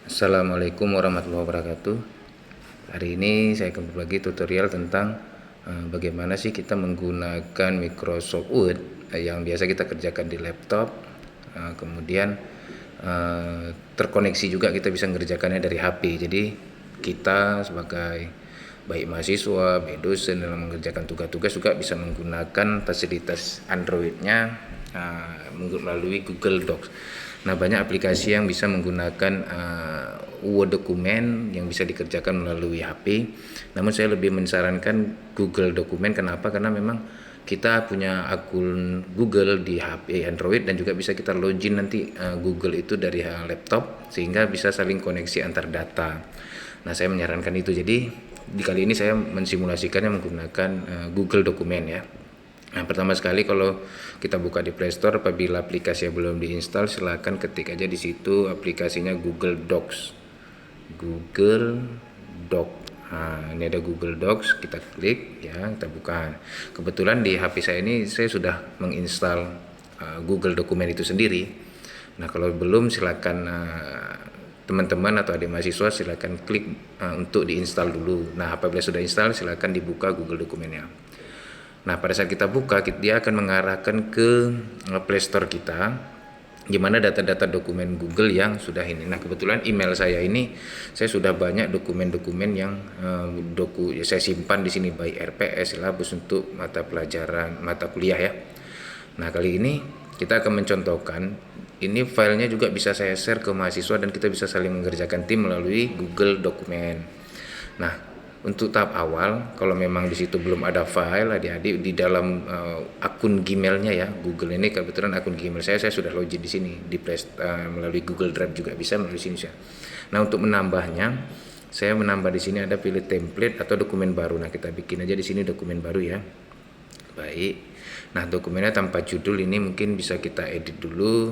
Assalamualaikum warahmatullahi wabarakatuh. Hari ini saya akan berbagi tutorial tentang bagaimana sih kita menggunakan Microsoft Word yang biasa kita kerjakan di laptop. Kemudian terkoneksi juga kita bisa mengerjakannya dari HP. Jadi kita sebagai baik mahasiswa, baik dosen dalam mengerjakan tugas-tugas juga bisa menggunakan fasilitas Android-nya melalui Google Docs. Nah, banyak aplikasi yang bisa menggunakan Word dokumen yang bisa dikerjakan melalui HP. Namun saya lebih mensarankan Google Dokumen. Kenapa? Karena memang kita punya akun Google di HP Android dan juga bisa kita login nanti Google itu dari laptop sehingga bisa saling koneksi antar data. Nah, saya menyarankan itu. Jadi di kali ini saya mensimulasikannya menggunakan Google Dokumen ya. Nah, pertama sekali kalau kita buka di Play Store, apabila aplikasi belum diinstal, silakan ketik aja di situ aplikasinya Google Docs. Google Doc. Nah, ini ada Google Docs, kita klik ya, kita buka. Kebetulan di HP saya ini saya sudah menginstal Google Dokumen itu sendiri. Nah, kalau belum silakan teman-teman atau adik mahasiswa silakan klik untuk diinstal dulu. Nah, apabila sudah install silakan dibuka Google Dokumennya. Nah, pada saat kita buka, dia akan mengarahkan ke Play Store kita, di mana data-data dokumen Google yang sudah ini. Nah, kebetulan email saya ini, saya sudah banyak dokumen-dokumen yang saya simpan di sini, baik RPS, silabus untuk mata pelajaran, mata kuliah ya. Nah, kali ini kita akan mencontohkan, ini filenya juga bisa saya share ke mahasiswa dan kita bisa saling mengerjakan tim melalui Google Dokumen. Nah, untuk tahap awal, kalau memang di situ belum ada file, adik-adik di dalam akun Gmail-nya ya, Google ini kebetulan akun Gmail saya sudah login di sini di melalui Google Drive juga bisa melalui sini ya. Nah, untuk menambahnya, saya menambah di sini ada pilih template atau dokumen baru. Nah, kita bikin aja di sini dokumen baru ya. Baik. Nah, dokumennya tanpa judul ini mungkin bisa kita edit dulu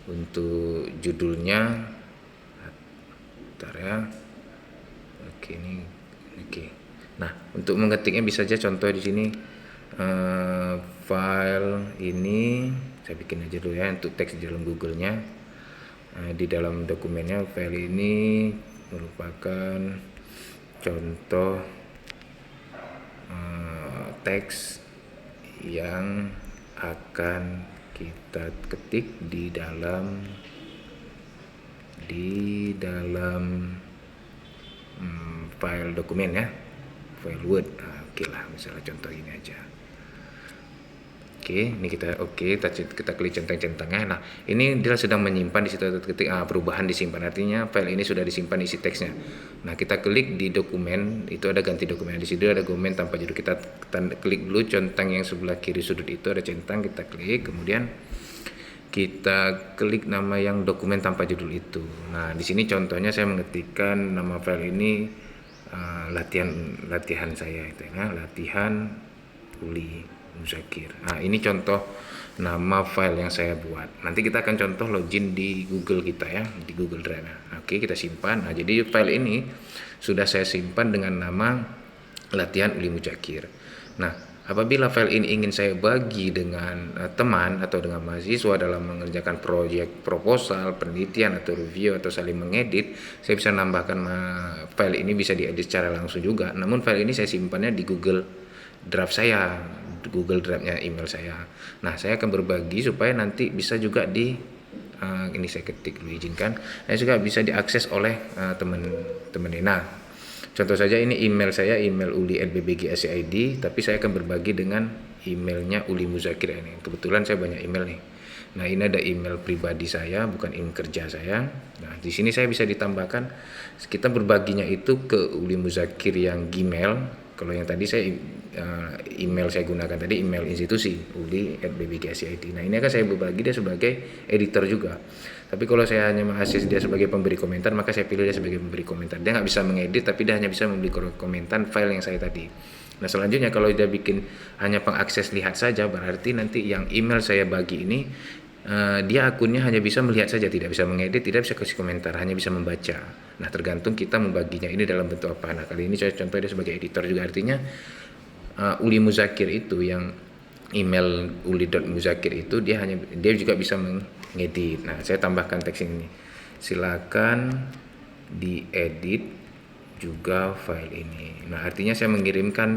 untuk judulnya. Bentar ya. Oke, ini. Oke. Nah, untuk mengetiknya bisa saja contoh di sini file ini saya bikin aja dulu ya untuk teks di dalam Google-nya. Di dalam dokumennya file ini merupakan contoh teks yang akan kita ketik di dalam file dokumen ya, file Word. Oke lah, misalnya contoh ini aja. Oke, ini kita klik centang-centangnya. Nah, ini dia sedang menyimpan di situ ketik perubahan disimpan, artinya file ini sudah disimpan isi teksnya. Nah, kita klik di dokumen, itu ada ganti dokumen, di situ ada dokumen tanpa judul. Kita klik dulu centang yang sebelah kiri sudut itu ada centang, kita klik, kemudian kita klik nama yang dokumen tanpa judul itu. Nah, di sini contohnya saya mengetikkan nama file ini latihan saya itu ya, latihan Uli Muzakir. Nah, ini contoh nama file yang saya buat. Nanti kita akan contoh login di Google kita ya, di Google Drive. Nah, oke, kita simpan. Nah, jadi file ini sudah saya simpan dengan nama latihan Uli Muzakir. Nah, apabila file ini ingin saya bagi dengan teman atau dengan mahasiswa dalam mengerjakan proyek proposal, penelitian atau review atau saling mengedit, saya bisa nambahkan file ini bisa diedit secara langsung juga. Namun file ini saya simpannya di Google Drive saya, Google Drive-nya email saya. Nah, saya akan berbagi supaya nanti bisa juga ini saya ketik dulu izinkan. Nah, juga bisa diakses oleh teman-teman ini. Nah, contoh saja ini email saya, email uli@bbg.ac.id, tapi saya akan berbagi dengan emailnya Uli Muzakir ini. Kebetulan saya banyak email nih. Nah, ini ada email pribadi saya, bukan email kerja saya. Nah, di sini saya bisa ditambahkan, kita berbaginya itu ke Uli Muzakir yang Gmail. Kalau yang tadi saya email saya gunakan tadi email institusi uli@bbg.ac.id. Nah, ini akan saya berbagi dia sebagai editor juga. Tapi kalau saya hanya mengakses dia sebagai pemberi komentar, maka saya pilih dia sebagai pemberi komentar. Dia nggak bisa mengedit, tapi dia hanya bisa memberi komentar file yang saya tadi. Nah, selanjutnya kalau dia bikin hanya pengakses lihat saja, berarti nanti yang email saya bagi ini dia akunnya hanya bisa melihat saja, tidak bisa mengedit, tidak bisa kasih komentar, hanya bisa membaca. Nah, tergantung kita membaginya ini dalam bentuk apa. Nah, kali ini saya contoh dia sebagai editor juga, artinya Uli Muzakir itu yang email uli.muzakir itu dia juga bisa mengedit. Nah, saya tambahkan teks ini. Silakan diedit juga file ini. Nah, artinya saya mengirimkan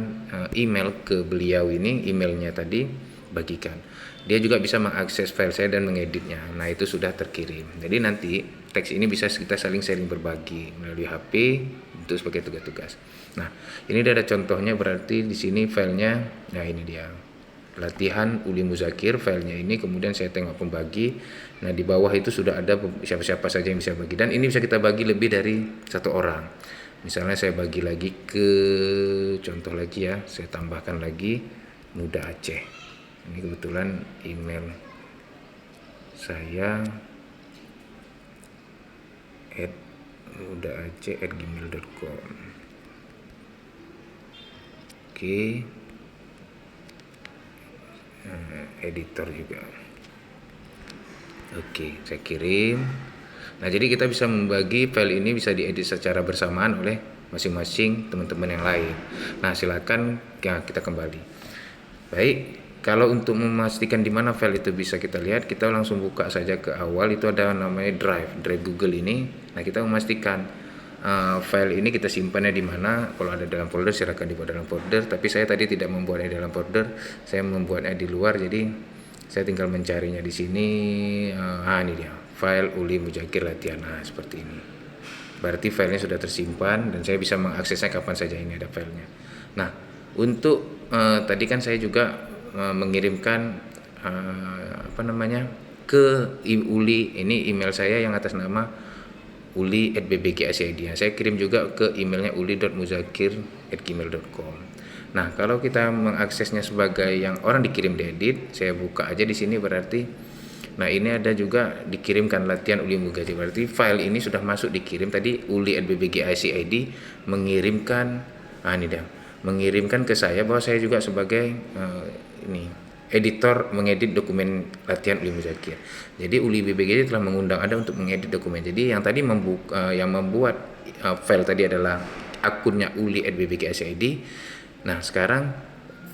email ke beliau ini, emailnya tadi bagikan. Dia juga bisa mengakses file saya dan mengeditnya. Nah, itu sudah terkirim. Jadi nanti teks ini bisa kita saling berbagi melalui HP untuk sebagai tugas-tugas. Nah, ini ada contohnya, berarti di sini filenya. Nah, ini dia. Latihan Uli Muzakir, filenya ini, kemudian saya tengok pembagi. Nah, di bawah itu sudah ada siapa-siapa saja yang bisa bagi, dan ini bisa kita bagi lebih dari satu orang. Misalnya saya bagi lagi ke contoh lagi ya, saya tambahkan lagi Muda Aceh. Ini kebetulan email saya @mudaaceh@gmail.com. Oke. Editor juga. Oke, saya kirim. Nah, jadi kita bisa membagi file ini, bisa diedit secara bersamaan oleh masing-masing teman-teman yang lain. Nah, silakan ya, kita kembali. Baik, kalau untuk memastikan di mana file itu bisa kita lihat, kita langsung buka saja ke awal. Itu ada namanya drive Google ini. Nah, kita memastikan file ini kita simpannya di mana. Kalau ada dalam folder, silakan dibuat dalam folder. Tapi saya tadi tidak membuatnya dalam folder, saya membuatnya di luar. Jadi saya tinggal mencarinya di sini. Ini dia, file Uli Muzakir latihan. Nah, seperti ini. Berarti filenya sudah tersimpan dan saya bisa mengaksesnya kapan saja. Ini ada filenya. Nah, untuk tadi kan saya juga mengirimkan ke Uli. Ini email saya yang atas nama uli@bbg.ac.id. Saya kirim juga ke emailnya uli.muzakir@gmail.com. Nah, kalau kita mengaksesnya sebagai yang orang dikirim diedit, saya buka aja di sini berarti. Nah, ini ada juga dikirimkan latihan Uli Muzakir. Berarti file ini sudah masuk dikirim tadi. uli@bbg.ac.id mengirimkan ini dia, mengirimkan ke saya bahwa saya juga sebagai editor mengedit dokumen latihan Uli Muzakir. Jadi Uli BBG telah mengundang Anda untuk mengedit dokumen. Jadi yang tadi yang membuat file tadi adalah akunnya uli@bbg.ac.id. Nah, sekarang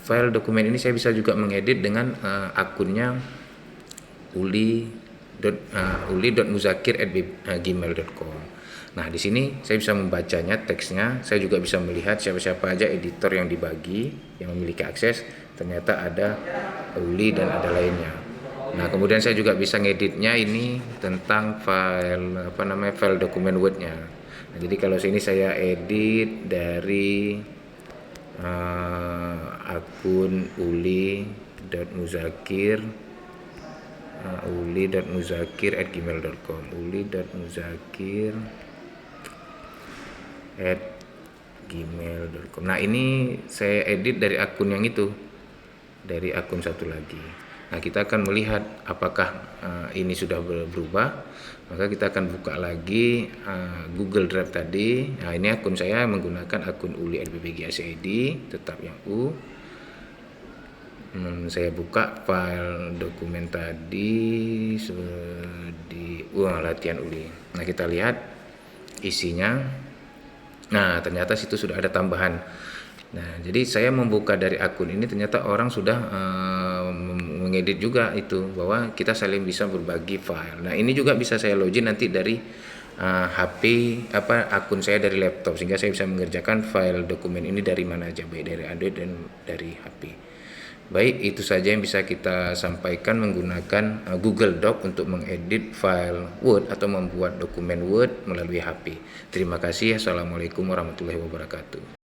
file dokumen ini saya bisa juga mengedit dengan akunnya uli.muzakir@gmail.com. Nah, di sini saya bisa membacanya teksnya. Saya juga bisa melihat siapa-siapa aja editor yang dibagi, yang memiliki akses. Ternyata ada Uli dan ada lainnya. Nah, kemudian saya juga bisa ngeditnya ini tentang file file dokumen Word-nya. Nah, jadi kalau sini saya edit dari akun uli.muzakir@gmail.com. uli.muzakir@gmail.com. Nah, ini saya edit dari akun yang itu, dari akun satu lagi. Nah, kita akan melihat apakah ini sudah berubah. Maka kita akan buka lagi Google Drive tadi. Nah, ini akun saya menggunakan akun uli@bbg.ac.id, tetap yang U. Saya buka file dokumen tadi di latihan Uli. Nah, kita lihat isinya. Nah, ternyata situ sudah ada tambahan. Nah, jadi saya membuka dari akun ini, ternyata orang sudah mengedit juga itu, bahwa kita saling bisa berbagi file. Nah, ini juga bisa saya login nanti dari HP akun saya dari laptop, sehingga saya bisa mengerjakan file dokumen ini dari mana aja, baik dari Android dan dari HP. Baik, itu saja yang bisa kita sampaikan menggunakan Google Doc untuk mengedit file Word atau membuat dokumen Word melalui HP. Terima kasih. Assalamualaikum warahmatullahi wabarakatuh.